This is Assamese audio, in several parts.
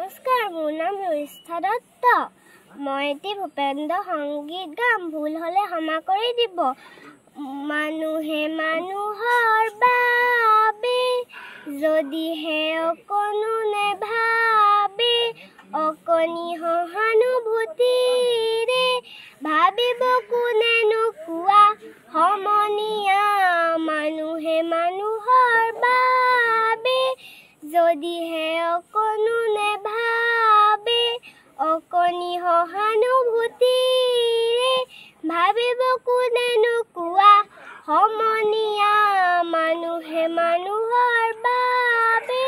নমস্কাৰ, মোৰ নাম ৰুস্থা দত্ত। মই এটি ভূপেন্দ্ৰ সংগীত গাম, ভুল হ'লে ক্ষমা কৰি দিব। মানুহে মানুহৰ বাবে যদিহে অকণো নেভাবে, অকণি সহানুভূতিৰে ভাবিব কোনেনো কোৱা সমনীয়া। মানুহে মানুহৰ বাবে যদিহে অকণো নেভাবে, অকণি সহানুভূতিৰে ভাবিব কোনেনো কোৱা সমনীয়া। মানুহে মানুহৰ বাবে,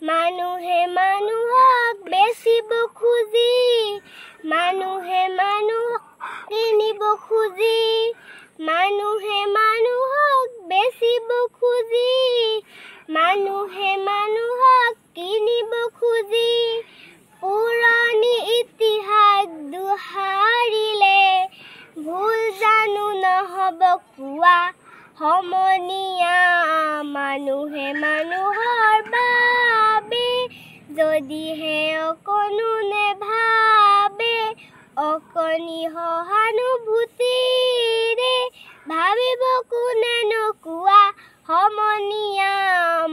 মানুহে মানুহক বেচিব খুজি, মানুহে মানুহক কিনিব খুজি, মানুহে মানুহক বেচিব খুজি, মানুহে মানুহক কিনিব খুজি। পুৰণি ইতিহাস দোহাৰিলে ভুল জানো নহ'ব কোৱা সমনীয়া। মানুহে মানুহৰ বাবে যদিহে অকণো নেভাবে, অকণি সহানুভূতিৰে ভাবিব কোনেনো কোৱা সমনীয়া।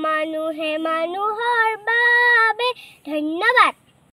মানুহে মানুহৰ বাবে। ধন্যবাদ।